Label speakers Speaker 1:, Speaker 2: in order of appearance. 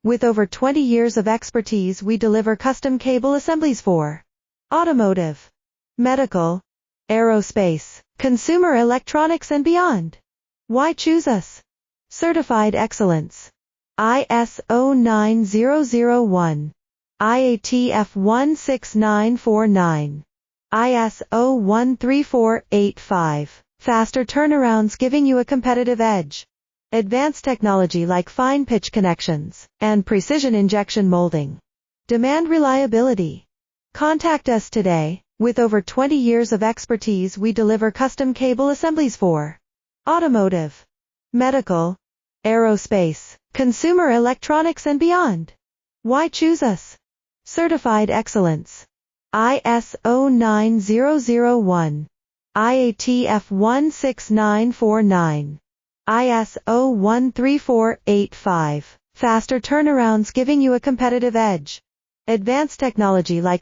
Speaker 1: With over 20 years of expertise, we deliver custom cable assemblies for automotive, medical, aerospace, consumer electronics and beyond. Why choose us? Certified excellence. ISO 9001, IATF 16949, ISO 13485. Faster turnarounds giving you a competitive edge. Advanced technology like fine pitch connections and precision injection molding. Demand reliability. Contact us today. With over 20 years of expertise, we deliver custom cable assemblies for automotive, medical, aerospace, consumer electronics and beyond. Why choose us? Certified excellence. ISO 9001, IATF 16949, ISO 13485. Faster turnarounds giving you a competitive edge. Advanced technology like